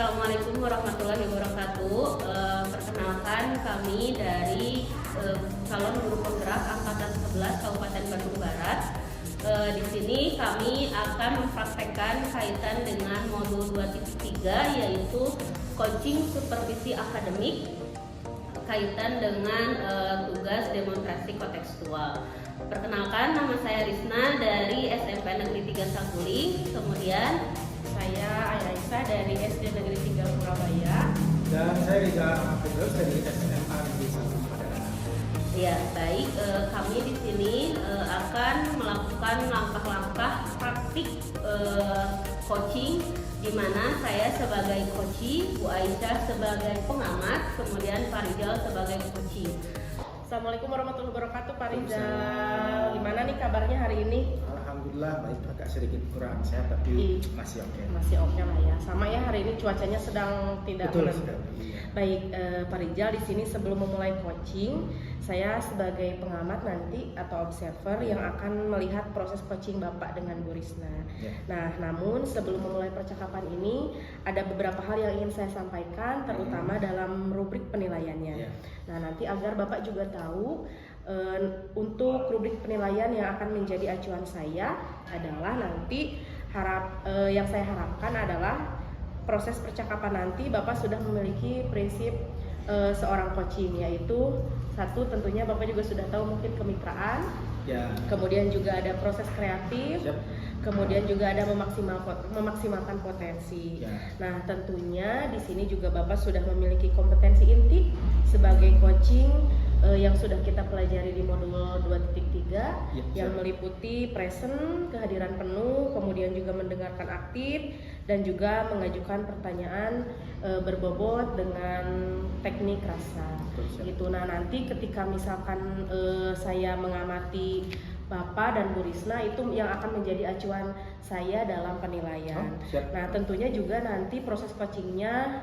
Assalamualaikum warahmatullahi wabarakatuh. Perkenalkan kami dari calon guru penggerak angkatan 11 Kabupaten Bandung Barat. Di sini kami akan mempraktekkan kaitan dengan modul 2.3 yaitu coaching supervisi akademik kaitan dengan tugas demonstrasi kontekstual. Perkenalkan, nama saya Risna dari SMP Negeri 3 Saguling. Kemudian saya Aisyah dari SD Negeri 3 Surabaya. Dan saya Rizal Ahmad dari SMA Negeri 1 Padang. Ya, baik. Kami di sini akan melakukan langkah-langkah praktik coaching, di mana saya sebagai coaching, Bu Aisyah sebagai pengamat, kemudian Pak Rizal sebagai coaching. Assalamualaikum warahmatullahi wabarakatuh, Pak Rizal. Gimana nih kabarnya hari ini? Alhamdulillah baik, agak sedikit kurang sehat tapi masih oke. Masih oke lah ya. Sama ya, hari ini cuacanya sedang tidak Betul menentu. sekali. Baik, Pak Rizal, di sini sebelum memulai coaching, saya sebagai pengamat nanti atau observer yang akan melihat proses coaching Bapak dengan Bu Risna. Ya. Nah, namun sebelum memulai percakapan ini, ada beberapa hal yang ingin saya sampaikan, terutama dalam rubrik penilaiannya. Ya. Nah, nanti agar Bapak juga tahu, untuk rubrik penilaian yang akan menjadi acuan saya adalah nanti yang saya harapkan adalah proses percakapan nanti Bapak sudah memiliki prinsip seorang coaching, yaitu satu, tentunya Bapak juga sudah tahu mungkin kemitraan, Ya. kemudian juga ada proses kreatif, Siap. kemudian juga ada memaksimalkan potensi. Ya. Nah, tentunya di sini juga Bapak sudah memiliki kompetensi inti sebagai coaching yang sudah kita pelajari di modul 2.3 Ya, yang siap. meliputi present, kehadiran penuh, kemudian juga mendengarkan aktif, dan juga mengajukan pertanyaan berbobot dengan teknik rasa. Betul, siap. Gitu. Nah, nanti ketika misalkan saya mengamati Bapak dan Bu Risna, itu yang akan menjadi acuan saya dalam penilaian. Oh, siap. Nah, tentunya juga nanti proses coachingnya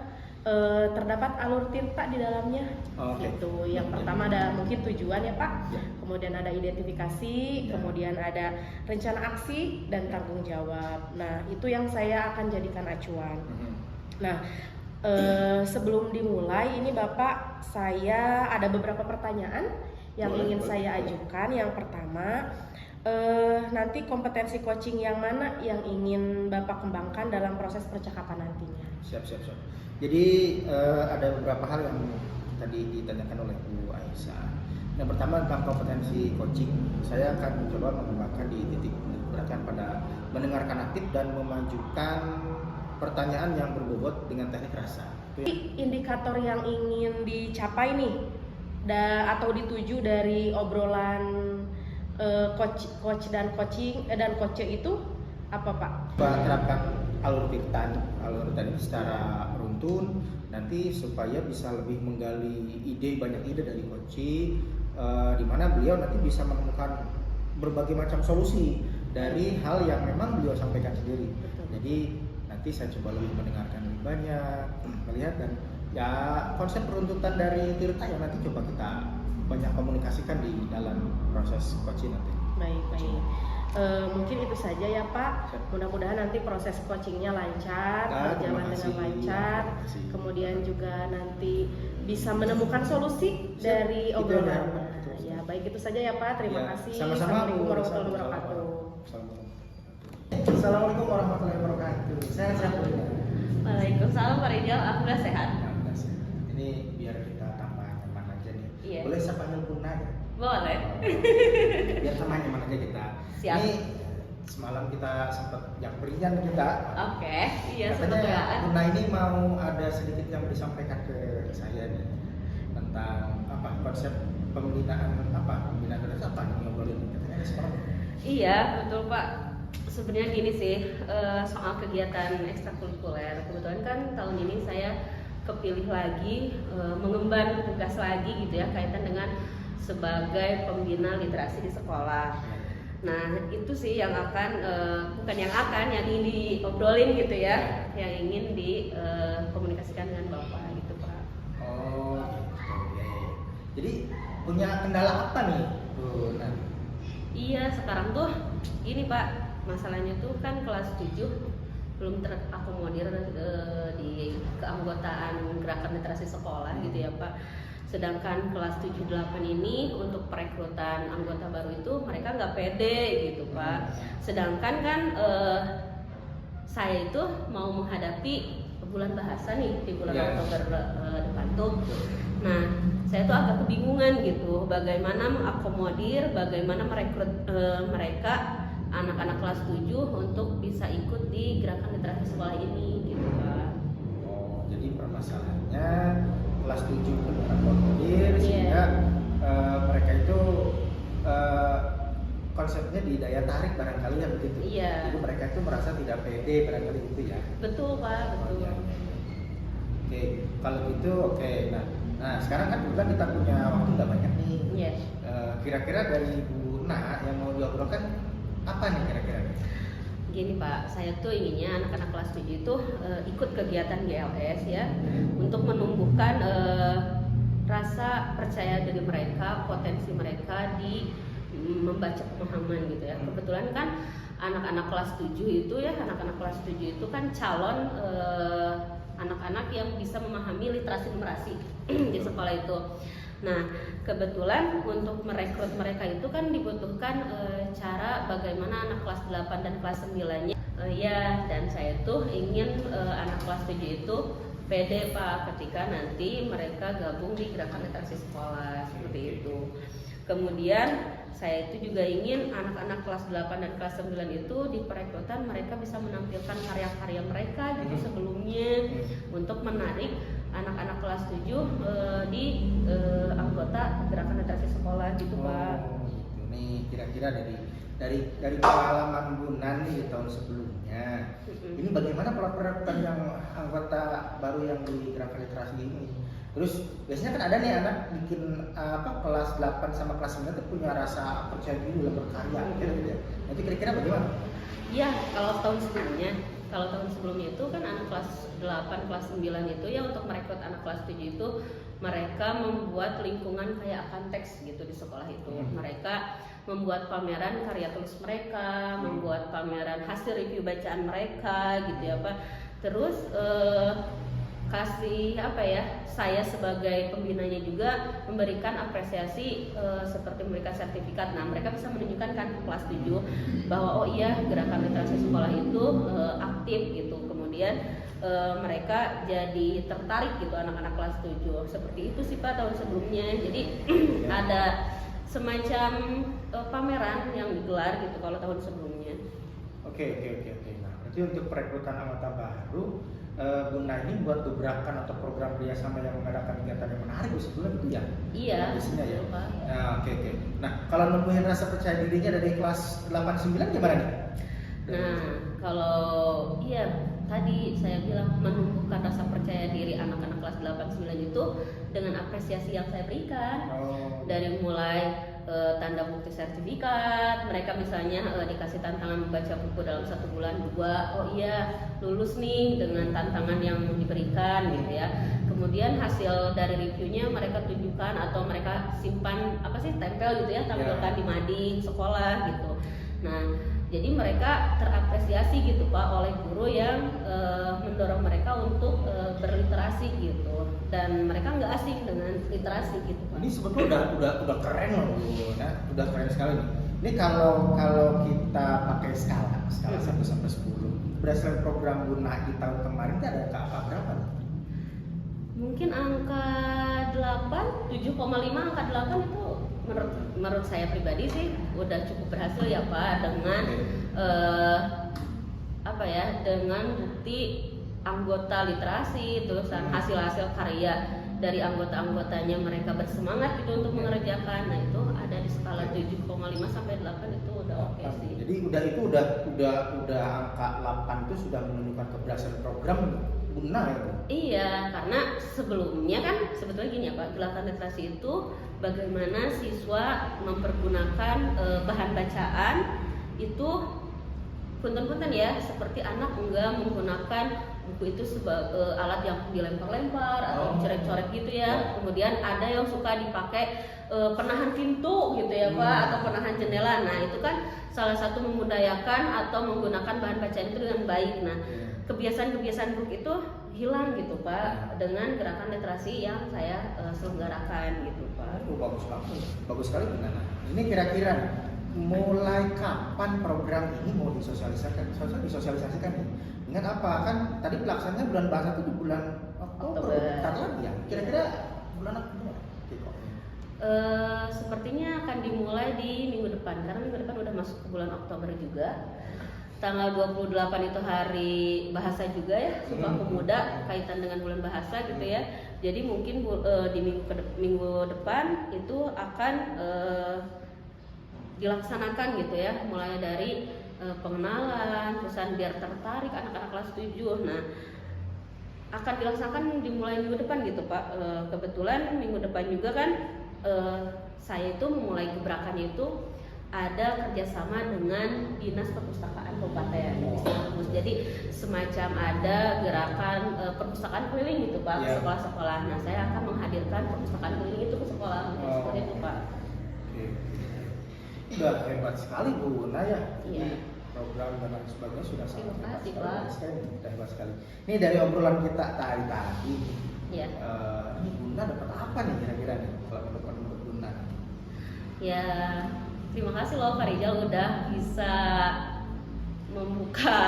terdapat alur tinta di dalamnya. Oh, oke. Gitu. Yang pertama ada mungkin tujuan ya Pak, Ya. kemudian ada identifikasi, Ya. kemudian ada rencana aksi dan tanggung jawab. Nah, itu yang saya akan jadikan acuan. Nah, sebelum dimulai ini Bapak, saya ada beberapa pertanyaan yang ingin saya ajukan. Yang pertama, nanti kompetensi coaching yang mana yang ingin Bapak kembangkan dalam proses percakapan nantinya? Siap. Jadi ada beberapa hal yang tadi ditanyakan oleh Bu Aisyah. Yang pertama tentang kompetensi coaching, saya akan mencoba mengembangkan di titik beratkan pada mendengarkan aktif dan memajukan pertanyaan yang berbobot dengan teknik rasa. Indikator yang ingin dicapai nih atau dituju dari obrolan coach dan coaching dan coach itu apa Pak? Kita terapkan alur tadi secara runtun nanti supaya bisa lebih menggali banyak ide dari coaching, di mana beliau nanti bisa menemukan berbagai macam solusi dari hal yang memang beliau sampaikan sendiri. Jadi nanti saya coba lebih mendengarkan lebih banyak, melihat, dan ya konsep peruntutan dari Tirta yang nanti coba kita banyak komunikasikan di dalam proses coaching nanti. Baik. Mungkin itu saja ya Pak. Mudah-mudahan nanti proses coachingnya lancar, berjalan dengan lancar. Kemudian juga nanti bisa menemukan solusi dari obrolan. Ya, baik, itu saja ya Pak. Terima kasih. Sama-sama. Assalamualaikum warahmatullahi wabarakatuh. Assalamualaikum warahmatullahi wabarakatuh. Saya sehat. Waalaikumsalam Pak Rizal, alhamdulillah sehat. Ini biar kita tambah nyaman aja nih. Iya. Boleh saya panggil Bunda ya? Boleh. Biar tambah nyaman aja kita. Siap. Ini semalam kita sempat yang berian kita. Oke, iya sempat Katanya beraan. Bunda ini mau ada sedikit yang disampaikan ke saya nih tentang konsep pembinaan apa yang ngobrolin katanya seperti. Iya, betul Pak. Sebenarnya gini sih, soal kegiatan ekstrakurikuler. Kebetulan kan tahun ini saya kepilih lagi, mengemban tugas lagi gitu ya, kaitan dengan sebagai pembina literasi di sekolah. Nah, itu sih yang akan, yang ingin diobrolin gitu ya, yang ingin dikomunikasikan dengan Bapak gitu Pak. Oh, oke. Jadi punya kendala apa nih, Bu? Iya, sekarang tuh gini Pak, masalahnya tuh kan kelas 7 belum terakomodir di keanggotaan gerakan literasi sekolah gitu ya Pak. Sedangkan kelas 7-8 ini untuk perekrutan anggota baru itu mereka nggak pede gitu Pak. Sedangkan kan saya itu mau menghadapi bulan bahasa nih di bulan Oktober depan tuh. Nah, saya tuh agak kebingungan gitu bagaimana mengakomodir, bagaimana merekrut mereka anak-anak kelas 7 untuk bisa ikut di gerakan literasi sekolah ini gitu Pak. Oh, jadi permasalahannya kelas 7 belum akomodir sehingga mereka itu konsepnya di daya tarik barangkali ya begitu. Iya. Jadi mereka itu merasa tidak pede barangkali gitu ya. Betul Pak, betul. Oh, ya. Oke, kalau gitu oke. Nah sekarang kan kebetulan kita punya waktu nggak banyak nih. Yes. Kira-kira dari Bu Na yang mau diobrolkan apa nih kira-kira? Gini Pak, saya tuh inginnya anak-anak kelas 7 itu ikut kegiatan GLS ya, untuk menumbuhkan rasa percaya diri mereka, potensi mereka di membaca pemahaman gitu ya. Kebetulan kan anak-anak kelas 7 itu ya, anak-anak kelas 7 itu kan calon anak-anak yang bisa memahami literasi numerasi di sekolah itu. Nah, kebetulan untuk merekrut mereka itu kan dibutuhkan cara bagaimana anak kelas 8 dan kelas 9-nya ya, dan saya tuh ingin anak kelas 7 itu pede Pak ketika nanti mereka gabung di gerakan literasi sekolah seperti itu. Kemudian saya itu juga ingin anak-anak kelas 8 dan kelas 9 itu di perekrutan mereka bisa menampilkan karya-karya mereka gitu sebelumnya untuk menarik anak-anak kelas 7 di anggota gerakan literasi sekolah gitu Pak. Gitu. Nih kira-kira dari pengalaman Bu Nani di tahun sebelumnya, ini bagaimana perekrutan yang anggota baru yang di gerakan literasi ini? Terus biasanya kan ada nih anak bikin kelas 8 sama kelas 9 itu punya rasa percaya diri dalam berkarya gitu ya. Nanti kira-kira bagaimana? Iya, kalau tahun sebelumnya itu kan anak kelas 8, kelas 9 itu ya untuk merekrut anak kelas 7 itu mereka membuat lingkungan kayak Akantex gitu di sekolah itu. Mereka membuat pameran karya tulis mereka, membuat pameran hasil review bacaan mereka gitu ya Pak. Terus kasih saya sebagai pembinanya juga memberikan apresiasi seperti memberikan sertifikat. Nah, mereka bisa menunjukkan kan ke kelas 7 bahwa oh iya gerakan literasi sekolah itu aktif gitu. Kemudian mereka jadi tertarik gitu anak-anak kelas 7. Seperti itu sih Pak tahun sebelumnya. Jadi ada semacam pameran yang digelar gitu kalau tahun sebelumnya. Oke. Nah, berarti untuk perekrutan anggota baru Bu Na ini buat gebrakan atau program kerjasama yang mengadakan kegiatan yang menarik sebelumnya gitu ya? Iya. Biasanya ya. Pak. Nah, oke. Nah, kalau nemuin rasa percaya dirinya dari kelas 8-9 gimana nih? Nah, kalau tadi saya bilang menumbuhkan rasa percaya diri anak-anak kelas 8-9 itu dengan apresiasi yang saya berikan. Dari mulai tanda bukti sertifikat, mereka misalnya dikasih tantangan membaca buku dalam 1 bulan 2, oh iya lulus nih dengan tantangan yang diberikan gitu ya. Kemudian hasil dari reviewnya mereka tunjukkan atau mereka simpan tempel gitu ya, tampilkan di mading sekolah gitu. Nah, jadi mereka terapresiasi gitu Pak oleh guru yang mendorong mereka untuk berliterasi gitu, dan mereka nggak asing dengan literasi gitu Pak. Ini sebetulnya udah keren loh Bu. Nah, udah keren sekali nih. Ini kalau kita pakai skala 1 sampai 10, berdasarkan program Bu Na di tahun kemarin itu ada angka berapa? Mungkin angka 8, 7,5, angka 8 itu menurut saya pribadi sih udah cukup berhasil ya Pak, dengan dengan bukti anggota literasi, terus hasil-hasil karya dari anggota-anggotanya mereka bersemangat gitu untuk mengerjakan. Nah, itu ada di skala 7,5 sampai 8 itu udah oke sih. Jadi udah angka 8 itu sudah menunjukkan keberhasilan program Bu Na ya Bu? Iya, karena sebelumnya kan sebetulnya gini ya Pak, gerakan literasi itu bagaimana siswa mempergunakan bahan bacaan itu punten-punten ya, seperti anak enggak menggunakan buku itu sebagai alat yang dilempar-lempar atau dicoret-coret gitu ya. Kemudian ada yang suka dipakai penahan pintu gitu ya Pak, atau penahan jendela. Nah itu kan salah satu memudayakan atau menggunakan bahan bacaan itu dengan baik. Nah kebiasaan-kebiasaan buruk itu hilang gitu Pak dengan gerakan literasi yang saya selenggarakan gitu Pak. Bagus banget, bagus sekali Bunda. Ini kira-kira mulai kapan program ini mau disosialisasikan nih? Ingat apa kan tadi pelaksanaannya bulan bahasa itu di bulan Oktober. Bentar lagi ya. Kira-kira bulan Oktober. Sepertinya akan dimulai di minggu depan karena minggu depan udah masuk ke bulan Oktober juga. Tanggal 28 itu hari bahasa juga ya, Sumpah Pemuda kaitan dengan bulan bahasa gitu ya. Jadi mungkin di minggu depan itu akan dilaksanakan gitu ya, mulai dari pengenalan, perusahaan biar tertarik anak-anak kelas 7. Nah, akan dilaksanakan dimulai minggu depan gitu Pak. Kebetulan minggu depan juga kan saya itu memulai gebrakannya itu ada kerjasama dengan Dinas Perpustakaan Kabupaten. Jadi semacam ada gerakan perpustakaan keliling gitu Pak, ke sekolah-sekolah. Nah saya akan menghadirkan perpustakaan keliling itu ke sekolah seperti itu Pak. Udah hebat sekali Bu Naya. Iya. Program dan lain sebagainya sudah sangat hebat sekali. Sudah hebat sekali. Ini dari obrolan kita tadi. Iya. Ini Bunda dapat apa nih kira-kira nih kalau menurut Bunda? Ya, terima kasih loh Pak Rizal udah bisa membuka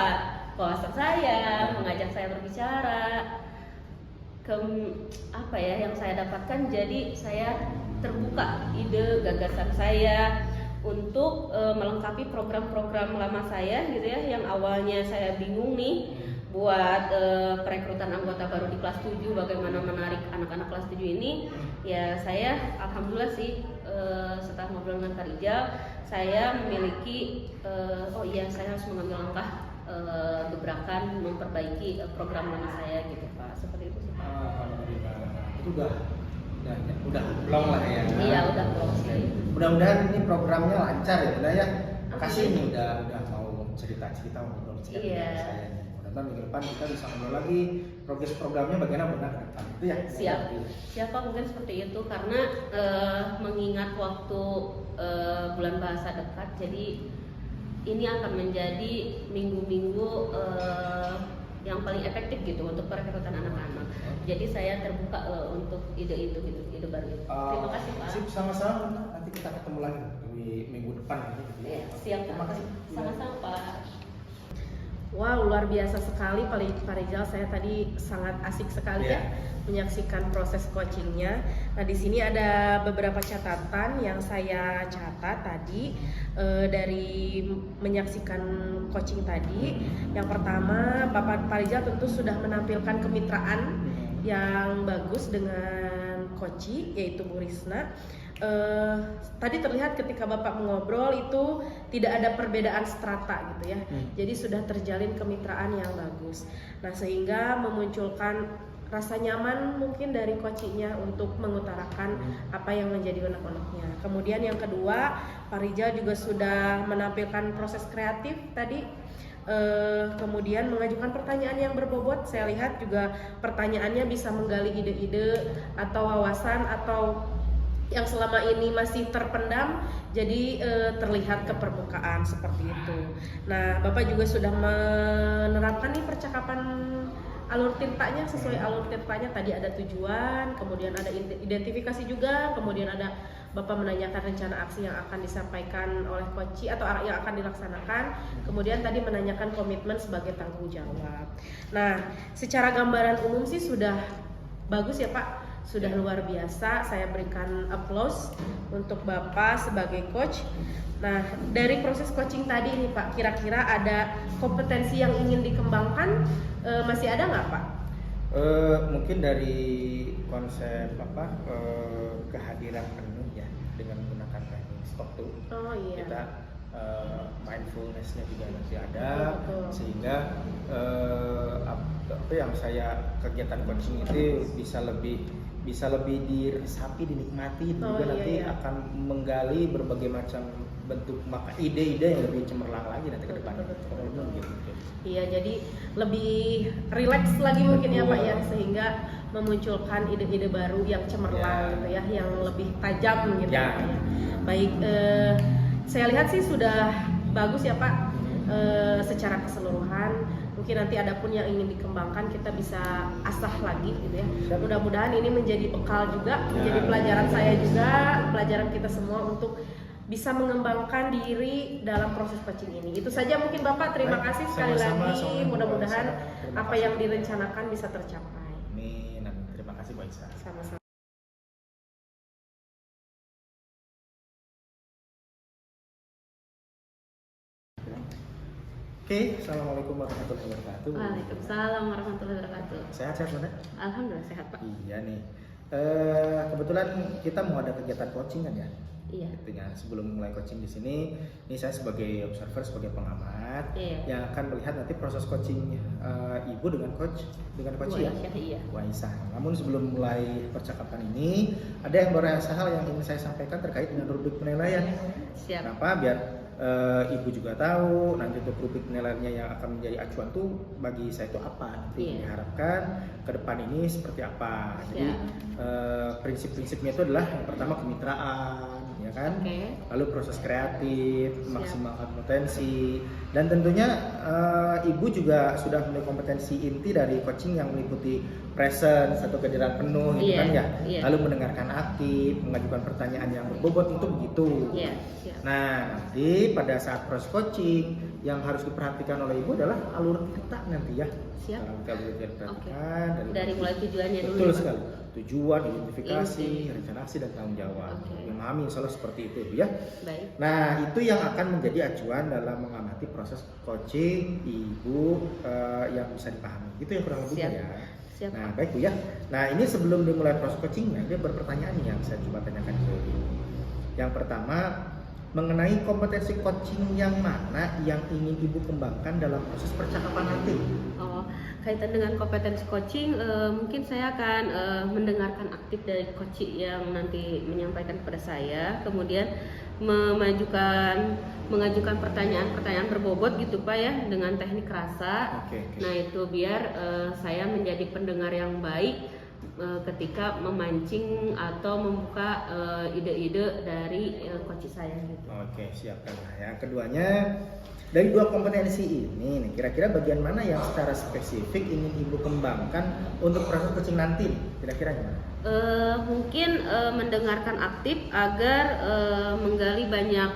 wawasan saya, mengajak saya berbicara. Apa ya yang saya dapatkan, jadi saya terbuka ide gagasan saya untuk melengkapi program-program lama saya gitu ya, yang awalnya saya bingung nih buat perekrutan anggota baru di kelas 7, bagaimana menarik anak-anak kelas 7 ini. Ya saya alhamdulillah sih setelah ngobrol dengan Kak Rizal, saya memiliki saya harus mengambil langkah gebrakan memperbaiki program lama saya gitu Pak. Seperti itu sih Pak. Alhamdulillah. Itu udah belum lah ya. Iya, udah belum sih. Mudah-mudahan ini programnya lancar ya Bunda ya. Makasih nih udah mau cerita-cerita ngobrol saya. Mudah-mudahan minggu depan kita bisa ngobrol lagi progres programnya bagaimana Bunda ke depan. Itu ya. Siapa mungkin seperti itu karena mengingat waktu bulan bahasa dekat, jadi ini akan menjadi minggu-minggu yang paling efektif gitu untuk perekrutan anak-anak. Jadi saya terbuka untuk ide itu gitu, ide baru itu. Terima kasih Pak. Sip, sama-sama. Nanti kita ketemu lagi di minggu depan gitu. Ya, siap. Terima kasih. Sama-sama Pak. Wow, luar biasa sekali Pak Rizal. Saya tadi sangat asik sekali ya menyaksikan proses coachingnya. Nah di sini ada beberapa catatan yang saya catat tadi dari menyaksikan coaching tadi. Yang pertama, Pak Rizal tentu sudah menampilkan kemitraan yang bagus dengan coach, yaitu Bu Risna. Tadi terlihat ketika Bapak mengobrol itu tidak ada perbedaan strata gitu ya. Jadi sudah terjalin kemitraan yang bagus. Nah sehingga memunculkan rasa nyaman mungkin dari coachingnya untuk mengutarakan apa yang menjadi unek-uneknya. Kemudian yang kedua, Pak Rizal juga sudah menampilkan proses kreatif tadi. Kemudian mengajukan pertanyaan yang berbobot. Saya lihat juga pertanyaannya bisa menggali ide-ide atau wawasan atau yang selama ini masih terpendam jadi terlihat ke permukaan seperti itu. Nah, Bapak juga sudah menerapkan nih percakapan alur tirtanya sesuai alur tirtanya. Tadi ada tujuan, kemudian ada identifikasi juga, kemudian ada Bapak menanyakan rencana aksi yang akan disampaikan oleh coach atau yang akan dilaksanakan. Kemudian tadi menanyakan komitmen sebagai tanggung jawab. Nah, secara gambaran umum sih sudah bagus ya Pak. Sudah luar biasa, saya berikan applause untuk Bapak sebagai coach. Nah, dari proses coaching tadi nih Pak, kira-kira ada kompetensi yang ingin dikembangkan, masih ada nggak Pak? Mungkin dari konsep kehadiran penuh ya, dengan menggunakan teknik stop tuh. Kita mindfulness-nya juga masih ada, sehingga apa yang saya kegiatan coaching itu bisa lebih diresapi, dinikmati, juga nanti akan menggali berbagai macam bentuk maka ide-ide yang lebih cemerlang lagi nanti ke depannya. Gitu. Iya, jadi lebih rileks lagi mungkin ya Pak ya, sehingga memunculkan ide-ide baru yang cemerlang gitu ya, yang lebih tajam gitu ya. Pak ya. Baik, saya lihat sih sudah bagus ya Pak. Secara keseluruhan, mungkin nanti ada pun yang ingin dikembangkan kita bisa asah lagi gitu ya. Mudah-mudahan ini menjadi bekal juga, menjadi pelajaran saya juga, pelajaran kita semua untuk bisa mengembangkan diri dalam proses coaching ini. Itu saja mungkin Bapak, terima kasih sekali lagi. Mudah-mudahan apa yang direncanakan bisa tercapai. Amin. Terima kasih Bu Aisyah. Sama-sama. Oke, assalamualaikum warahmatullahi wabarakatuh. Waalaikumsalam warahmatullahi wabarakatuh. Sehat-sehat Bunda? Alhamdulillah sehat Pak. Iya nih. Kebetulan kita mau ada kegiatan coaching kan ya? Iya. Gitu ya. Sebelum mulai coaching di sini, ini saya sebagai observer, sebagai pengamat yang akan melihat nanti proses coaching Ibu dengan coach ya. Iya. Waisah. Namun sebelum mulai percakapan ini, ada yang beberapa hal yang ingin saya sampaikan terkait dengan rubrik penilaian. Siap. Kenapa? Biar Ibu juga tahu nanti untuk rubrik penilaiannya yang akan menjadi acuan tuh bagi saya itu apa, nanti diharapkan ke depan ini seperti apa. Jadi prinsip-prinsipnya itu adalah yang pertama kemitraan, ya kan? Lalu proses kreatif, memaksimalkan potensi, dan tentunya Ibu juga sudah memiliki kompetensi inti dari coaching yang meliputi presence atau kehadiran penuh, gitu kan ya. Lalu mendengarkan aktif, mengajukan pertanyaan yang berbobot, itu begitu. Nah, nanti pada saat proses coaching yang harus diperhatikan oleh Ibu adalah alur cerita nanti ya. Kalau kita perhatikan dari mulai tujuannya dulu. Betul sekali. Tujuan, identifikasi, rencana aksi dan tanggung jawab. Memahami insyaallah seperti itu ya. Baik. Nah, itu yang akan menjadi acuan dalam mengamati proses coaching Ibu yang bisa dipahami. Itu yang kurang lebih ya. Siap. Nah, baik Bu ya. Nah, ini sebelum dimulai proses coachingnya, dia berpertanyaan nih yang saya coba tanyakan ke Ibu. Yang pertama, mengenai kompetensi coaching yang mana yang ingin Ibu kembangkan dalam proses percakapan nanti? Kaitan dengan kompetensi coaching, mungkin saya akan mendengarkan aktif dari coach yang nanti menyampaikan kepada saya, kemudian mengajukan pertanyaan-pertanyaan berbobot gitu Pak ya, dengan teknik rasa. Nah itu biar saya menjadi pendengar yang baik ketika memancing atau membuka ide-ide dari coach saya gitu. Oke, siap kan. Yang keduanya, dari dua kompetensi ini nih, kira-kira bagian mana yang secara spesifik ingin Ibu kembangkan untuk proses coaching nanti? Kira-kira gimana? Mungkin mendengarkan aktif agar menggali banyak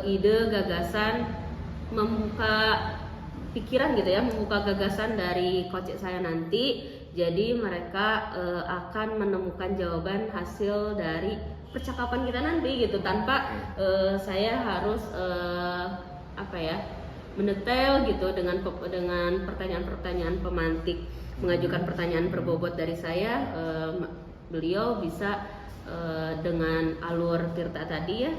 ide, gagasan, membuka pikiran gitu ya, membuka gagasan dari coach saya nanti. Jadi mereka akan menemukan jawaban hasil dari percakapan kita nanti gitu, tanpa saya harus mendetail gitu dengan pertanyaan-pertanyaan pemantik, mengajukan pertanyaan berbobot dari saya. Beliau bisa dengan alur Tirta tadi ya,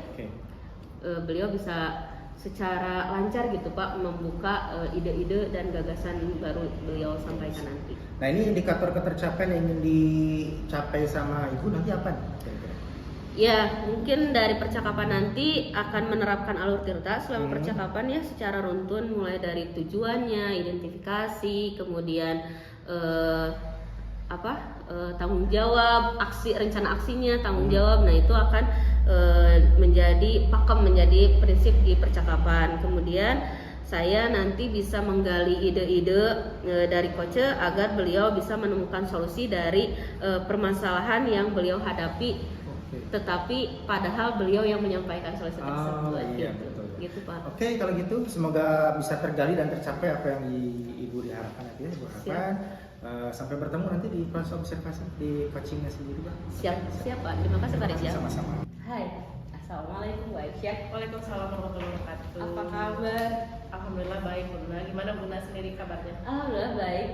beliau bisa secara lancar gitu Pak membuka ide-ide dan gagasan baru beliau sampaikan nanti. Nah, ini indikator ketercapaian yang ingin dicapai sama Ibu nanti apa nih? Ya, mungkin dari percakapan nanti akan menerapkan alur Tirta selama percakapan ya, secara runtun, mulai dari tujuannya, identifikasi, kemudian tanggung jawab, rencana aksinya, tanggung jawab. Nah itu akan menjadi pakem, menjadi prinsip di percakapan. Kemudian saya nanti bisa menggali ide-ide dari coach agar beliau bisa menemukan solusi dari permasalahan yang beliau hadapi. Tetapi padahal beliau yang menyampaikan solusi tersebut. Iya, betul. Gitu Pak. Oke, kalau gitu semoga bisa tergali dan tercapai apa yang Ibu diharapkan nanti ya, Ibu harapkan. Sampai bertemu nanti di proses observasi di coachingnya sendiri Pak. Siap Pak. Terima kasih Pak Rizya. Sama-sama. Hai. Assalamualaikum Bu Aisyah. Waalaikumsalam warahmatullahi wabarakatuh. Apa kabar? Alhamdulillah baik Bunda. Gimana Bunda sendiri kabarnya? Alhamdulillah baik.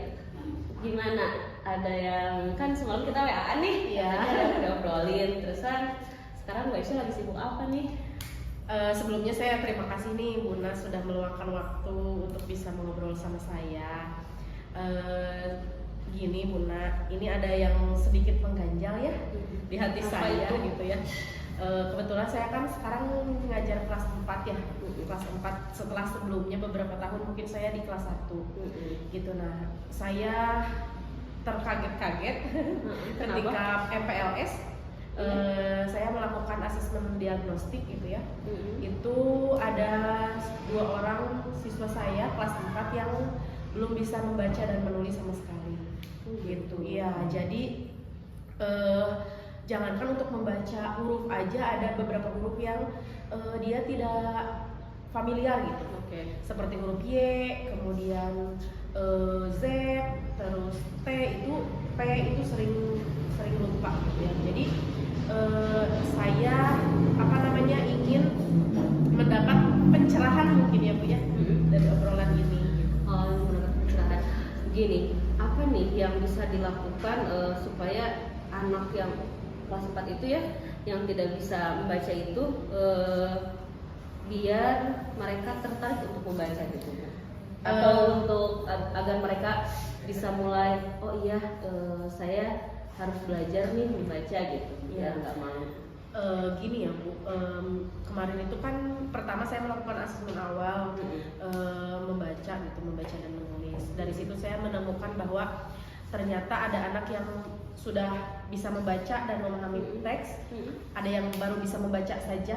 Gimana? Ada yang kan semalam kita WA nih, udah ngobrolin. Terusan sekarang Bu Aisyah lagi sibuk apa nih? Sebelumnya saya terima kasih nih Bunda sudah meluangkan waktu untuk bisa mengobrol sama saya. Gini Bunda, ini ada yang sedikit mengganjal ya di hati Apa saya itu? gitu ya. Kebetulan saya kan sekarang ngajar kelas 4 ya, kelas 4 setelah sebelumnya beberapa tahun mungkin saya di kelas 1 gitu. Nah, saya terkaget-kaget ketika MPLS saya melakukan asesmen diagnostik gitu ya. Itu ada 2 orang siswa saya kelas 4 yang belum bisa membaca dan menulis sama sekali gitu. Iya, jadi jangankan untuk membaca huruf aja, ada beberapa huruf yang dia tidak familiar gitu. Seperti huruf Y, kemudian Z, terus T itu sering lupa gitu ya. Jadi saya ingin mendapat pencerahan mungkin ya Bu ya dari obrolan ini. Oh, mendapat pencerahan. Gini, apa nih yang bisa dilakukan supaya anak yang kelas 4 itu ya, yang tidak bisa membaca itu biar mereka tertarik untuk membaca gitu, atau untuk agar mereka bisa mulai, oh iya saya harus belajar nih membaca gitu, ya nggak mau. Gini ya Bu, kemarin itu kan pertama saya melakukan asesmen awal membaca dan menulis. Dari situ saya menemukan bahwa ternyata ada anak yang sudah bisa membaca dan memahami teks, ada yang baru bisa membaca saja,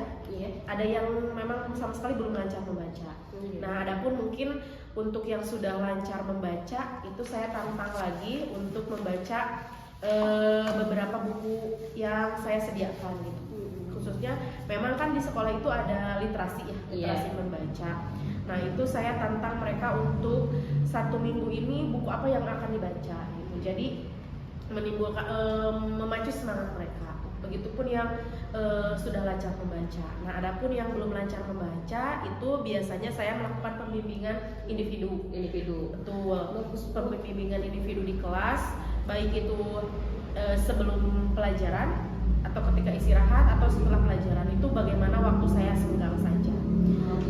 ada yang memang sama sekali belum lancar membaca. Nah, adapun mungkin untuk yang sudah lancar membaca itu saya tantang lagi untuk membaca beberapa buku yang saya sediakan gitu. Khususnya memang kan di sekolah itu ada literasi ya, literasi membaca. Nah, itu saya tantang mereka untuk 1 minggu ini buku apa yang akan dibaca gitu. Jadi menimbulkan memacu semangat mereka. Begitupun yang sudah lancar membaca. Nah, adapun yang belum lancar membaca itu biasanya saya melakukan pembimbingan individu. Betul. Pembimbingan individu di kelas, baik itu sebelum pelajaran atau ketika istirahat atau setelah pelajaran, itu bagaimana waktu saya senggang saja.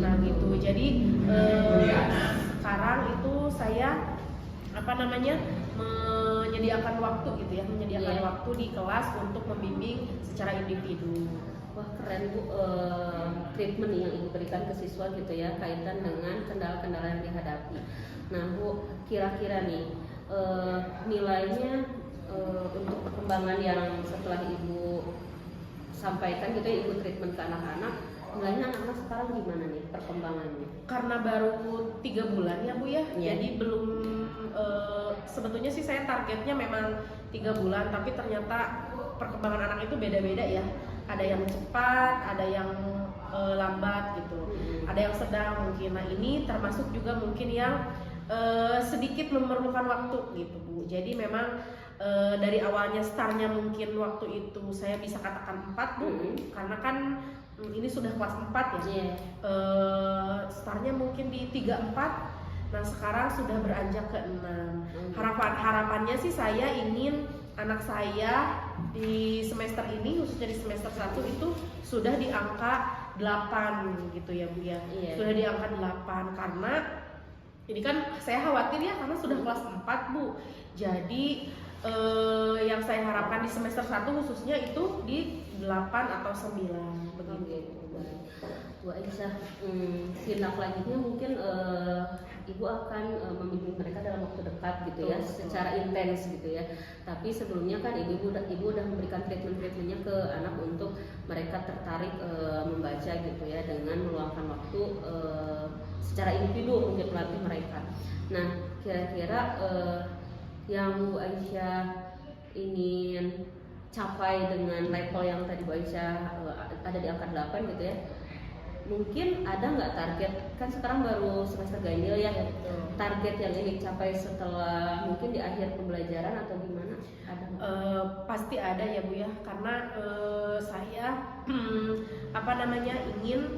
Nah, gitu. Jadi sekarang itu saya menyediakan waktu gitu ya, waktu di kelas untuk membimbing secara individu. Wah, keren Bu, treatment yang Ibu berikan ke siswa gitu ya, kaitan dengan kendala-kendala yang dihadapi. Nah Bu, kira-kira nih nilainya untuk perkembangan yang setelah Ibu sampaikan gitu ya, Ibu treatment ke anak-anak, nilainya anak-anak sekarang gimana nih perkembangannya? Karena baru 3 bulan ya Bu ya, jadi belum sebetulnya sih saya targetnya memang 3 bulan, tapi ternyata perkembangan anak itu beda-beda ya. Ada yang cepat, ada yang lambat gitu, ada yang sedang mungkin. Nah, ini termasuk juga mungkin yang sedikit memerlukan waktu gitu Bu. Jadi memang dari awalnya startnya mungkin waktu itu saya bisa katakan 4 Bu, karena kan ini sudah kelas 4 ya. Startnya mungkin di 3-4. Nah, sekarang sudah beranjak ke 6. Harapannya sih saya ingin anak saya di semester ini, khususnya di semester 1 itu sudah di angka 8 gitu ya Bu ya. Sudah di angka 8, karena ini kan saya khawatir ya, karena sudah kelas 4 Bu. Jadi yang saya harapkan di semester 1 khususnya itu di 8 atau 9 begitu. Bu Aisyah, tindak lanjutnya mungkin Ibu akan membimbing mereka dalam waktu dekat gitu ya, secara intens gitu ya. Tapi sebelumnya kan Ibu udah memberikan treatmentnya ke anak untuk mereka tertarik membaca gitu ya, dengan meluangkan waktu secara individu untuk melatih mereka. Nah, kira-kira yang Bu Aisyah ingin capai dengan level yang tadi Bu Aisyah ada di angka 8 gitu ya, mungkin ada nggak target, kan sekarang baru semester ganjil ya, target yang ingin dicapai setelah mungkin di akhir pembelajaran atau gimana? Ada pasti ada ya Bu ya, karena saya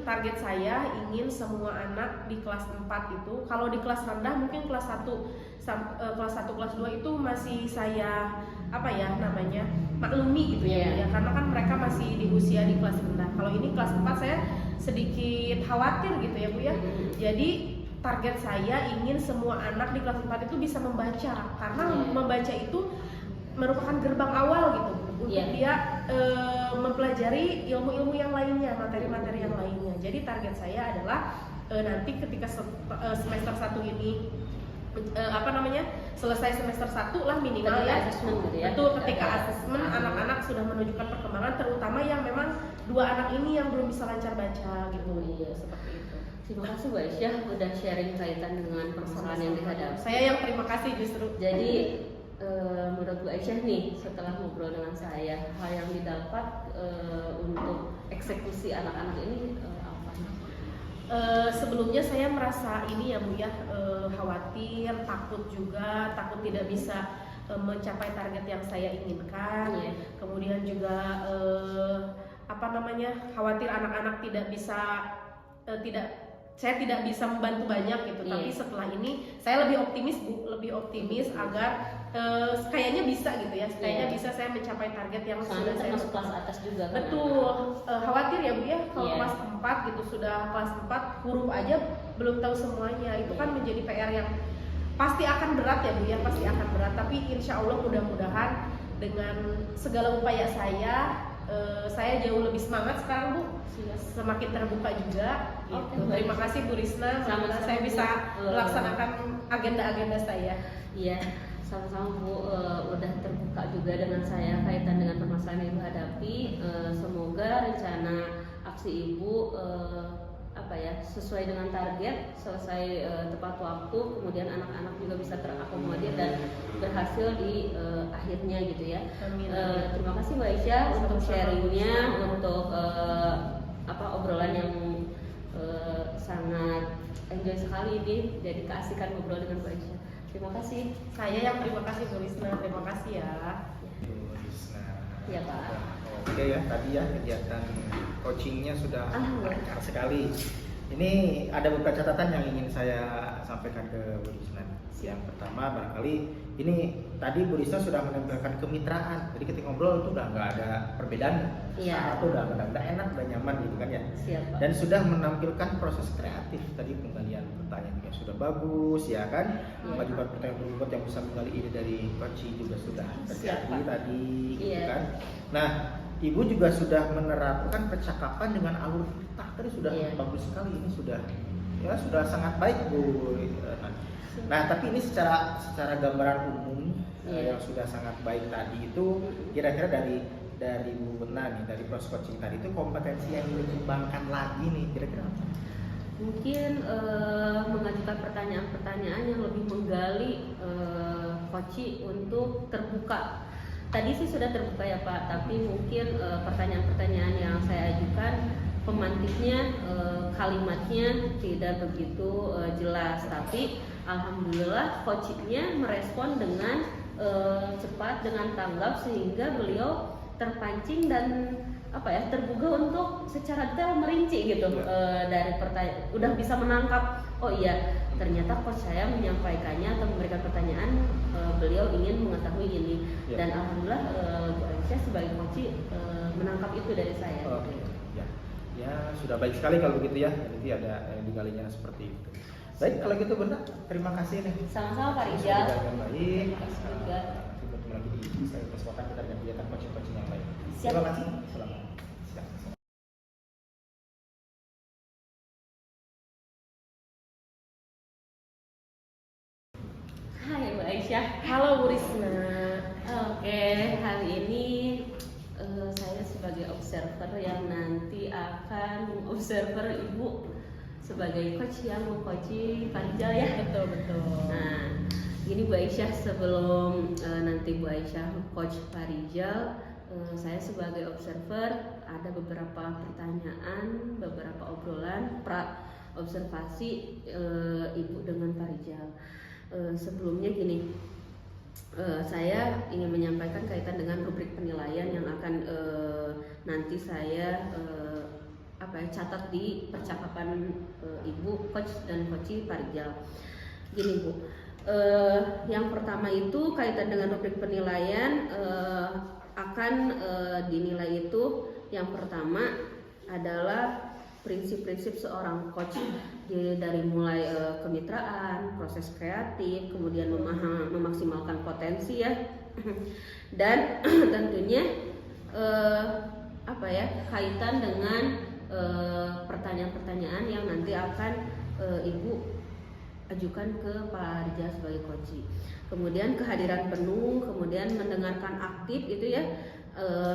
target saya ingin semua anak di kelas 4 itu, kalau di kelas rendah mungkin kelas 1, kelas 2 itu masih saya maklumi gitu ya, karena kan mereka masih di usia di kelas rendah. Kalau ini kelas 4 saya sedikit khawatir gitu ya Bu ya. Jadi target saya ingin semua anak di kelas 4 itu bisa membaca, karena membaca itu merupakan gerbang awal gitu untuk Iya. dia mempelajari ilmu-ilmu yang lainnya, materi-materi yang lainnya. Jadi target saya adalah nanti ketika semester 1 ini selesai semester 1 lah minimal Ketika ya. asesmen gitu ya. Betul, ketika asesmen anak-anak sudah menunjukkan perkembangan, terutama yang memang 2 anak ini yang belum bisa lancar baca gitu. Iya. Seperti itu. Terima kasih Bu Aisyah udah sharing kaitan dengan permasalahan yang dihadapi. Saya yang terima kasih justru. Jadi menurut Bu Aisyah nih, setelah ngobrol dengan saya, hal yang didapat untuk eksekusi anak-anak ini apa? Sebelumnya saya merasa ini ya Bu ya, khawatir, takut juga, takut tidak bisa mencapai target yang saya inginkan. Iya. Kemudian juga khawatir anak-anak saya tidak bisa membantu banyak gitu. Iya. Tapi setelah ini saya lebih optimis Bu, lebih optimis agar kayaknya bisa gitu ya, kayaknya Iya. bisa saya mencapai target yang Soalnya sudah saya termasuk kelas atas juga kan. betul. Khawatir ya Bu ya, kalau Iya. kelas 4 gitu, sudah kelas 4 huruf aja belum tahu semuanya, itu kan menjadi PR yang pasti akan berat ya Bu ya, pasti akan berat. Tapi insya Allah mudah-mudahan dengan segala upaya saya jauh lebih semangat sekarang Bu, semakin terbuka juga gitu. Oke, Terima baik. kasih Bu Risna, Sama-sama, saya Bu. bisa melaksanakan agenda-agenda saya. Iya, sama-sama Bu, udah terbuka juga dengan saya kaitan dengan permasalahan yang Ibu hadapi. Semoga rencana aksi Ibu sesuai dengan target, selesai tepat waktu, kemudian anak-anak juga bisa terakomodir dan berhasil di akhirnya gitu ya. Amin. Terima kasih Bu Aisyah untuk Sama-sama, sharingnya, Bu. untuk obrolan yang sangat enjoy sekali ini. Jadi keasikan ngobrol dengan Bu Aisyah. Terima kasih. Saya yang terima kasih Bu Risna, terima kasih ya. Iya, Pak. Oke ya, tadi ya kegiatan coachingnya sudah Alhamdulillah. lancar sekali. Ini ada beberapa catatan yang ingin saya sampaikan ke Bu Risna. Yang pertama, barangkali ini tadi Bu Risna sudah menampilkan kemitraan. Jadi ketika ngobrol itu udah nggak ada perbedaan. Iya. Atau udah enak, udah nyaman gitu kan ya. Siap, Pak. Dan sudah menampilkan proses kreatif. Tadi penggalian pertanyaan juga sudah bagus ya kan. Iya. Mengajukan pertanyaan berikut yang bisa menggali ide dari coaching juga sudah terjadi Siap, Pak. tadi gitu Iya. kan. Nah, Ibu juga sudah menerapkan percakapan dengan alur kita tadi sudah Iya. bagus sekali, ini sudah sangat baik Bu. Nah, tapi ini secara gambaran umum Iya. yang sudah sangat baik tadi itu kira-kira dari Bu Bena nih, dari proses coaching tadi itu kompetensi yang dikembangkan lagi nih kira-kira apa? Mungkin mengajukan pertanyaan-pertanyaan yang lebih menggali coaching untuk terbuka. Tadi sih sudah terbuka ya Pak, tapi mungkin pertanyaan-pertanyaan yang saya ajukan pemantiknya, kalimatnya tidak begitu jelas, tapi alhamdulillah coachingnya merespon dengan cepat, dengan tanggap, sehingga beliau terpancing dan tergugah untuk secara detail merinci gitu dari pertanyaan, udah bisa menangkap, oh iya ternyata coach saya menyampaikannya atau memberikan pertanyaan, beliau ingin mengetahui ini. Dan alhamdulillah Bu Aisyah sebagai coach menangkap itu dari saya. Oke. Ya sudah baik sekali kalau begitu ya. Nanti ada yang digalinya seperti itu. Baik kalau gitu Bunda, terima kasih nih. Sama-sama Pak Rijal. Sudah yang baik. Terima kasih juga. Nanti bertemu lagi di saya kesempatan kita dengan kegiatan coaching yang lain. Siap. Terima kasih. Selamat. Siap. Hai Bu Aisyah. Halo Bu Risna. Oke, hari ini saya sebagai observer yang nanti akan mengobserver Ibu sebagai coach yang mengcoaching Farijal ya. Betul. Nah, gini Bu Aisyah, sebelum nanti Bu Aisyah coach Farijal, saya sebagai observer ada beberapa pertanyaan, beberapa obrolan observasi Ibu dengan Farijal. Sebelumnya gini, saya ingin menyampaikan kaitan dengan rubrik penilaian yang akan nanti saya catat di percakapan Ibu coach dan coach Farijal. Gini Bu, yang pertama itu kaitan dengan rubrik penilaian akan dinilai itu yang pertama adalah prinsip-prinsip seorang coach, dari mulai kemitraan, proses kreatif, kemudian memaksimalkan potensi ya, dan tentunya kaitan dengan pertanyaan-pertanyaan yang nanti akan Ibu ajukan ke Pak Rijal sebagai coach. Kemudian kehadiran penuh, kemudian mendengarkan aktif itu ya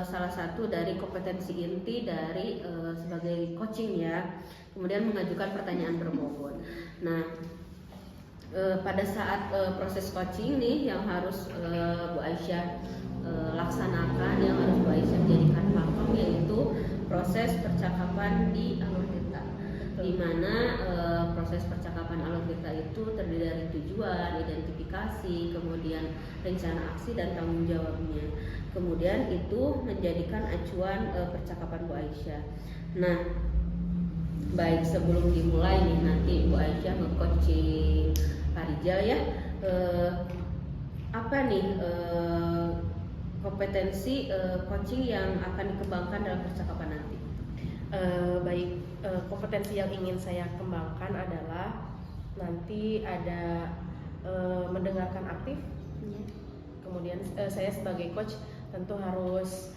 salah satu dari kompetensi inti dari sebagai coaching ya. Kemudian mengajukan pertanyaan berbobot. Nah, pada saat proses coaching nih yang harus Bu Aisyah laksanakan, yang harus Bu Aisyah jadikan paham, yaitu proses percakapan di alur tirta, di mana proses percakapan alur tirta itu terdiri dari tujuan, identifikasi, kemudian rencana aksi dan tanggung jawabnya. Kemudian itu menjadikan acuan percakapan Bu Aisyah. Nah, baik sebelum dimulai nih nanti Bu Aisyah nge-coaching Pak Rijal ya, apa nih kompetensi coaching yang akan dikembangkan dalam percakapan nanti? Baik, kompetensi yang ingin saya kembangkan adalah nanti ada mendengarkan aktif. Kemudian saya sebagai coach tentu harus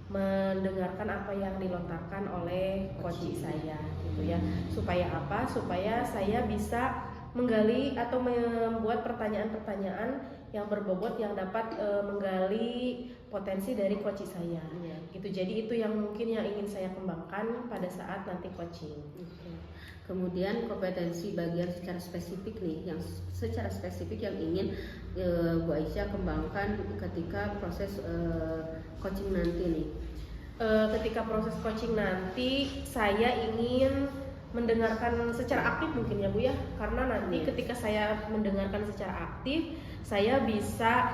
mendengarkan apa yang dilontarkan oleh coach saya gitu ya. Supaya apa? Supaya saya bisa menggali atau membuat pertanyaan-pertanyaan yang berbobot yang dapat menggali potensi dari coach saya. Gitu. Jadi itu yang mungkin yang ingin saya kembangkan pada saat nanti coaching. Kemudian kompetensi bagian secara spesifik nih, yang secara spesifik yang ingin Bu Aisyah kembangkan ketika proses coaching nanti nih. Ketika proses coaching nanti saya ingin mendengarkan secara aktif mungkin ya Bu ya, karena nanti ketika saya mendengarkan secara aktif saya bisa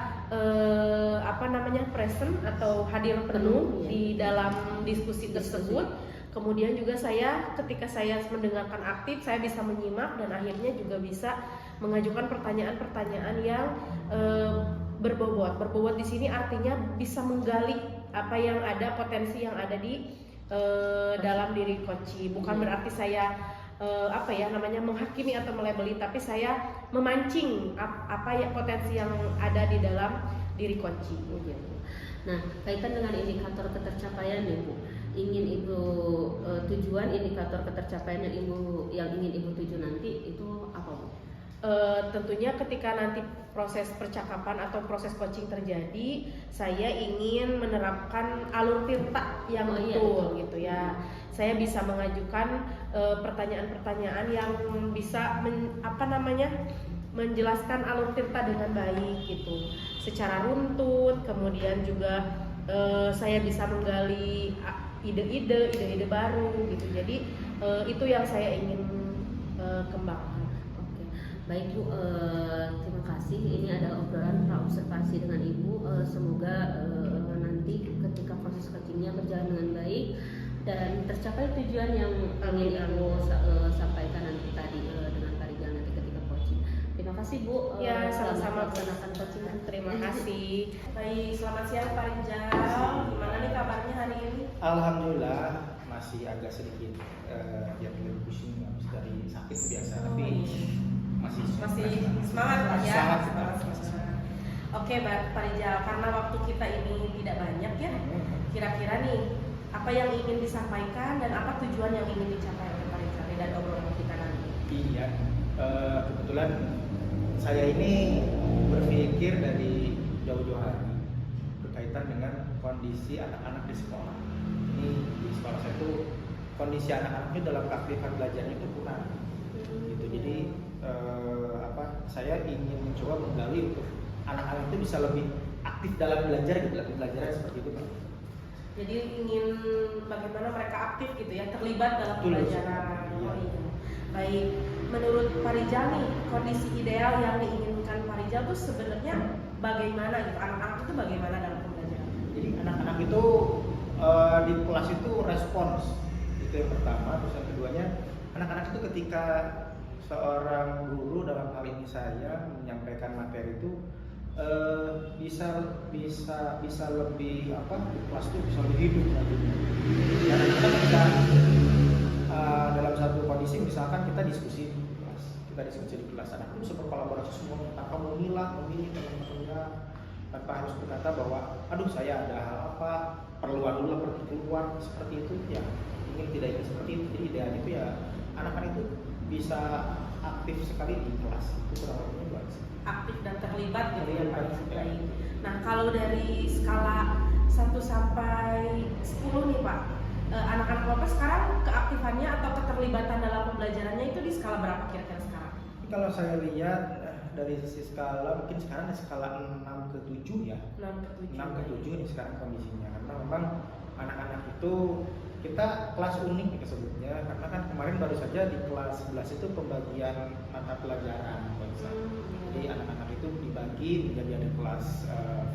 present atau hadir penuh di dalam diskusi tersebut. Kemudian juga saya ketika saya mendengarkan aktif saya bisa menyimak dan akhirnya juga bisa mengajukan pertanyaan-pertanyaan yang berbobot. Berbobot di sini artinya bisa menggali apa yang ada, potensi yang ada di dalam diri coach. Bukan berarti saya menghakimi atau melabeli, tapi saya memancing apa ya potensi yang ada di dalam diri coach. Nah, kaitan dengan indikator ketercapaian ya Bu, ingin Ibu tujuan indikator ketercapaian yang ingin Ibu tuju nanti itu apa Bu? Tentunya ketika nanti proses percakapan atau proses coaching terjadi, saya ingin menerapkan alur tirta yang betul gitu ya. Saya bisa mengajukan pertanyaan-pertanyaan yang bisa menjelaskan alur tirta dengan baik gitu, secara runtun. Kemudian juga saya bisa menggali ide-ide baru gitu. Jadi itu yang saya ingin kembangkan. Baik Bu, terima kasih. Ini adalah obrolan praobservasi dengan Ibu. Semoga nanti ketika proses coachingnya berjalan dengan baik dan tercapai tujuan yang ingin Ibu sampaikan nanti tadi dengan Pak Rijal nanti ketika coaching. Terima kasih Bu. Ya, sama-sama melaksanakan coaching. Terima kasih. Baik, selamat siang Pak Rijal. Gimana nih kabarnya hari ini? Alhamdulillah masih agak sedikit yang lebih pusing habis dari sakit biasa, tapi masih semangat lah ya. Semangat. Oke Pak Rijal, karena waktu kita ini tidak banyak ya, kira-kira nih apa yang ingin disampaikan dan apa tujuan yang ingin dicapai oleh Pak Rijal dari obrolan kita nanti? Iya, kebetulan saya ini berpikir dari jauh-jauh hari berkaitan dengan kondisi anak-anak di sekolah. Ini di sekolah saya itu kondisi anak-anaknya dalam keaktifan belajarnya itu kurang. Gitu. Jadi saya ingin mencoba menggali untuk anak-anak itu bisa lebih aktif dalam belajar gitu, lebih belajar seperti itu Pak. Jadi ingin bagaimana mereka aktif gitu ya, terlibat dalam pembelajaran. Iya. Baik, menurut Pak Rijal nih kondisi ideal yang diinginkan Pak Rijal itu sebenarnya bagaimana gitu? Anak-anak itu bagaimana dalam pembelajaran? Jadi anak-anak itu di kelas itu respons, itu yang pertama. Terus yang keduanya, anak-anak itu ketika seorang guru dalam hal ini saya menyampaikan materi itu bisa lebih kelas itu bisa lebih hidup nantinya. Dan kita bisa dalam satu kondisi misalkan kita diskusi di kelas, anak itu bisa berkolaborasi semuanya tanpa memilih teman-temannya tanpa harus berkata bahwa aduh saya ada hal apa, perluan dulu pergi keluar seperti itu ya, tidak ingin seperti itu. Jadi idealnya itu ya anak-anak itu bisa aktif sekali di kelas, itu kurang lebihnya buat aktif dan terlibat gitu ya Pak. Terlibat, ya. Baik. Nah kalau dari skala 1 sampai 10 nih Pak, anak-anak Bapak sekarang keaktifannya atau keterlibatan dalam pembelajarannya itu di skala berapa kira-kira sekarang? Kalau saya lihat dari sisi skala, mungkin sekarang di skala 6 ke 7 ya. 6 6 ke 7 ini sekarang kondisinya, karena memang anak-anak itu kita kelas unik kita sebutnya, karena kan kemarin baru saja di kelas 11 itu pembagian mata pelajaran. Jadi anak-anak itu dibagi menjadi ada kelas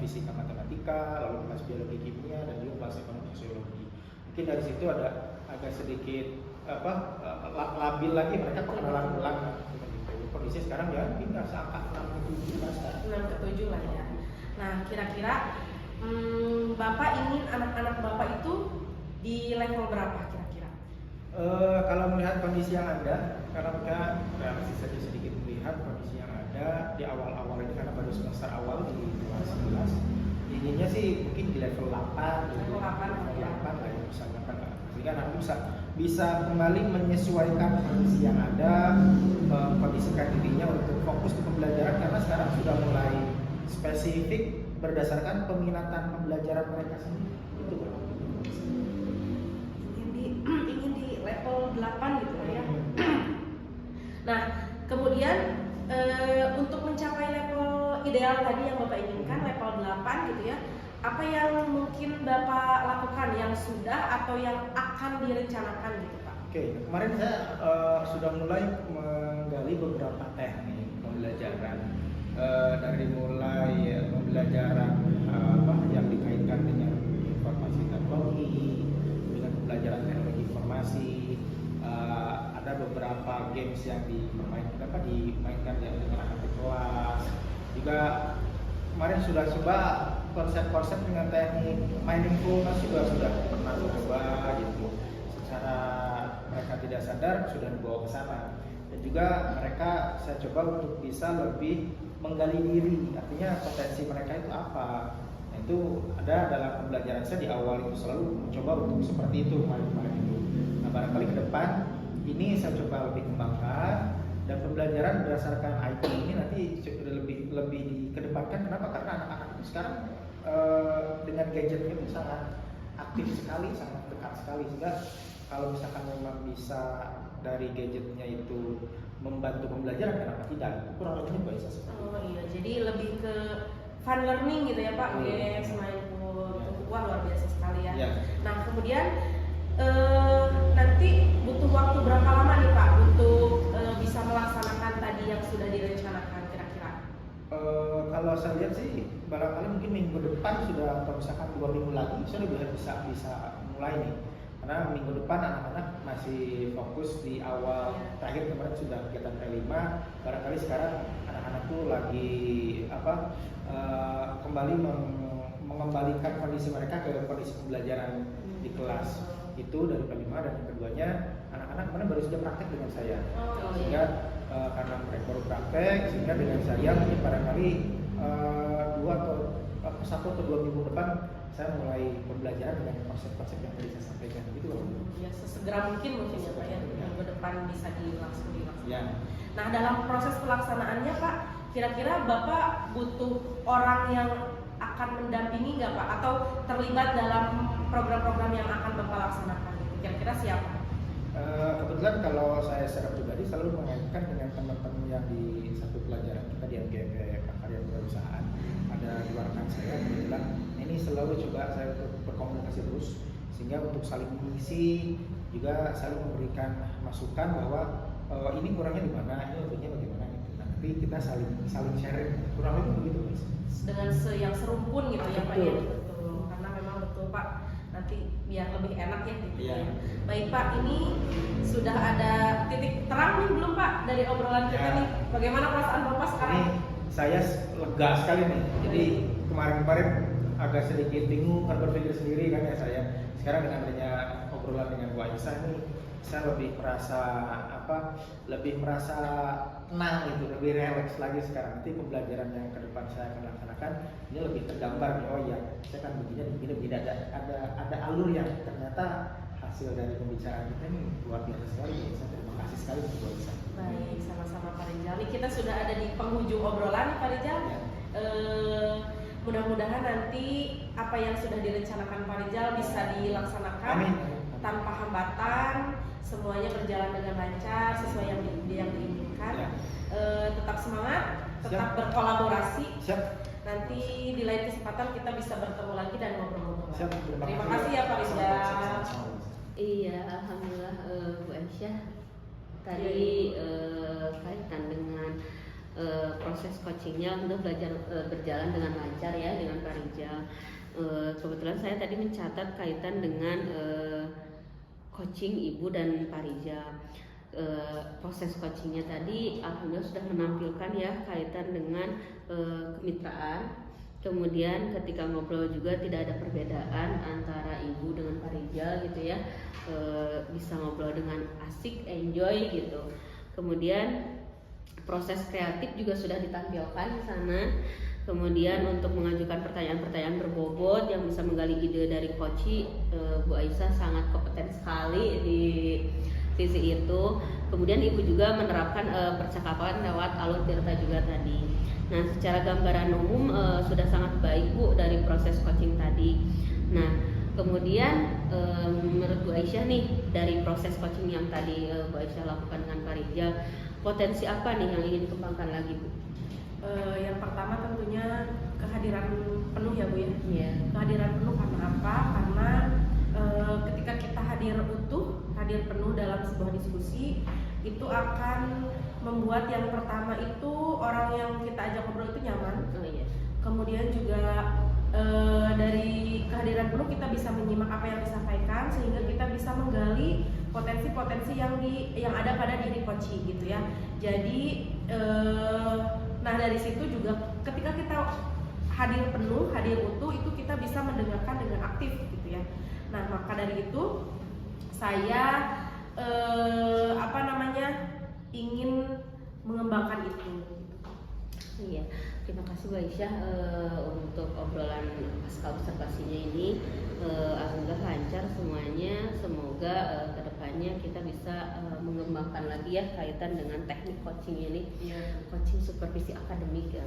fisika matematika, lalu kelas biologi kimia, dan juga kelas ekonomi sosiologi. Mungkin dari situ ada agak sedikit labil lagi mereka pengenalan ulang. Kondisi sekarang ya pindah seangka 6 ke 7 lah sekarang. 6 ke 7 lah ya. Nah kira-kira Bapak ingin anak-anak Bapak itu di level berapa kira-kira? Kalau melihat kondisi yang ada, karena kita masih saja sedikit melihat kondisi yang ada di awal-awal ini, karena baru semester awal di kelas 11, inginnya sih mungkin di level 8 gitu. Level 8 lah ya, misalnya kan, sehingga anak bisa kembali menyesuaikan kondisi yang ada, kondisikan dirinya untuk fokus ke pembelajaran, karena sekarang sudah mulai spesifik berdasarkan peminatan pembelajaran mereka sendiri. Itu ingin di level 8 gitu ya. Nah kemudian untuk mencapai level ideal tadi yang Bapak inginkan level 8 gitu ya, apa yang mungkin Bapak lakukan yang sudah atau yang akan direncanakan gitu Pak? Oke, kemarin saya sudah mulai menggali beberapa teknik pembelajaran, dari mulai pembelajaran yang dikaitkan dengan informasi teknologi, dengan pembelajaran teknologi informasi, ada beberapa games yang dimainkan dengan anak di kelas. Juga kemarin sudah coba konsep-konsep dengan teknik mindfulness juga sudah pernah coba gitu. Secara mereka tidak sadar sudah dibawa ke sana. Dan juga mereka saya coba untuk bisa lebih menggali diri, artinya potensi mereka itu apa. Nah, itu ada dalam pembelajaran saya di awal itu selalu mencoba untuk seperti itu kemarin itu. Nah barangkali ke depan ini saya coba lebih kembangkan, dan pembelajaran berdasarkan IT ini nanti lebih dikedepankan. Kenapa? Karena anak-anak itu sekarang dengan gadgetnya itu sangat aktif sekali, sangat dekat sekali, sehingga kalau misalkan memang bisa dari gadgetnya itu membantu pembelajaran, kenapa tidak? Kurang lebihnya bisa seperti itu. Oh iya, jadi lebih ke fun learning gitu ya Pak, games, mindful, wah luar biasa sekali ya. Ya. Nah kemudian nanti butuh waktu berapa lama nih Pak untuk bisa melaksanakan tadi yang sudah direncanakan kira-kira? Kalau saya lihat sih barangkali mungkin minggu depan sudah, atau misalkan 2 minggu lagi saya udah bisa mulai nih, karena minggu depan anak-anak masih fokus di awal. Terakhir kemarin sudah kegiatan P5, barangkali sekarang anak-anak tuh lagi kembali mengembalikan kondisi mereka ke kondisi pembelajaran di kelas itu dari P5. Dan yang keduanya anak-anak kemarin baru saja praktek dengan saya, sehingga karena mereka baru praktek, sehingga dengan saya mungkin barangkali 1 atau 2 minggu depan saya mulai pembelajaran dengan konsep-konsep yang tadi saya sampaikan gitu loh. Ya sesegera mungkin ya Pak ya, minggu depan bisa dilaksanakan. Ya. Nah dalam proses pelaksanaannya Pak, kira-kira Bapak butuh orang yang akan mendampingi nggak Pak, atau terlibat dalam program-program yang akan Bapak laksanakan? Kira-kira siapa? Kebetulan kalau saya secara pribadi selalu mengaitkan dengan teman-teman yang di satu pelajaran kita di MGP Karya Perusahaan. Ada dua rekan saya kebetulan, ini selalu coba saya berkomunikasi terus, sehingga untuk saling mengisi, juga saling memberikan masukan bahwa ini kurangnya di mana, ini lebihnya bagaimana gitu. Nah, nanti kita saling sharing, kurang lebih begitu Mas. Dengan yang serumpun gitu ya Pak ya. Betul. Betul. Karena memang betul Pak, nanti biar lebih enak ya gitu Iya. ya. Baik Pak, ini sudah ada titik terang nih belum Pak dari obrolan kita nih? Bagaimana perasaan Bapak sekarang? Ini saya lega sekali nih. Jadi kemarin-kemarin agak sedikit bingung, kan berpikir sendiri kan ya saya. Sekarang dengan adanya obrolan dengan Bu Aisyah nih, saya lebih merasa lebih merasa tenang gitu, lebih relax lagi sekarang. Nanti pembelajaran yang ke depan saya akan laksanakan ini lebih tergambar nih, oh iya saya kan begini ada alur yang ternyata hasil dari pembicaraan kita ini luar biasa sekali. Saya terima kasih sekali untuk Bu Aisyah. Baik, sama-sama Pak Rizal. Nih kita sudah ada di penghujung obrolan nih Pak Rizal. Ya. Mudah-mudahan nanti apa yang sudah direncanakan Pak Rizal bisa dilaksanakan Amin. tanpa hambatan, semuanya berjalan dengan lancar sesuai yang diinginkan. Ya. Tetap semangat, tetap Siap. berkolaborasi. Siap. Nanti di lain kesempatan kita bisa bertemu lagi dan ngobrol-ngobrol. Siap. Terima kasih ya Pak Rizal. Sama-sama. Iya, alhamdulillah Bu Aisyah tadi kaitan dengan proses coachingnya untuk belajar berjalan dengan lancar ya dengan Pak Rizal. Kebetulan saya tadi mencatat kaitan dengan coaching Ibu dan Pak Rizal. Proses coachingnya tadi alhamdulillah sudah menampilkan ya kaitan dengan kemitraan. Kemudian ketika ngobrol juga tidak ada perbedaan antara Ibu dengan Pak Rizal gitu ya, bisa ngobrol dengan asik, enjoy gitu. Kemudian proses kreatif juga sudah ditampilkan di sana. Kemudian untuk mengajukan pertanyaan-pertanyaan berbobot yang bisa menggali ide dari coach, Bu Aisyah sangat kompeten sekali di sisi itu. Kemudian Ibu juga menerapkan percakapan lewat alur tirta juga tadi. Nah, secara gambaran umum sudah sangat baik Bu dari proses coaching tadi. Nah, kemudian menurut Bu Aisyah nih dari proses coaching yang tadi Bu Aisyah lakukan dengan Pak Rizal, potensi apa nih yang ingin dikembangkan lagi Bu? Yang pertama tentunya kehadiran penuh ya Bu ya. Iya. Kehadiran penuh karena apa? Karena ketika kita hadir utuh, hadir penuh dalam sebuah diskusi, itu akan membuat yang pertama itu orang yang kita ajak ngobrol itu nyaman. Oh iya. Kemudian juga dari kehadiran penuh kita bisa menyimak apa yang disampaikan sehingga kita bisa menggali potensi-potensi yang ada pada diri coach gitu ya. Jadi nah dari situ juga ketika kita hadir penuh, hadir utuh itu kita bisa mendengarkan dengan aktif gitu ya. Nah maka dari itu saya ingin mengembangkan itu. Iya, terima kasih Bu Aisyah untuk obrolan pasca observasinya ini. Alhamdulillah lancar semuanya. Semoga kedepannya kita bisa mengembangkan lagi ya kaitan dengan teknik coaching ini, coaching supervisi akademik ya.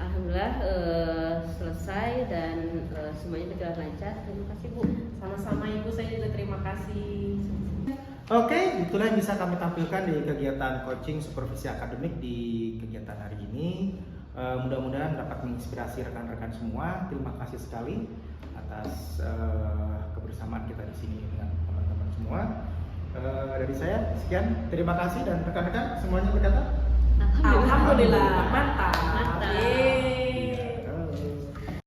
Alhamdulillah selesai dan semuanya berjalan lancar. Terima kasih Bu. Sama-sama Ibu, saya juga terima kasih. Oke, itulah yang bisa kami tampilkan di kegiatan coaching supervisi akademik di kegiatan hari ini. Mudah-mudahan dapat menginspirasi rekan-rekan semua. Terima kasih sekali atas kebersamaan kita di sini dengan teman-teman semua. Dari saya sekian, terima kasih dan rekan-rekan semuanya berkata Alhamdulillah, mantap. Mantap. Yeay.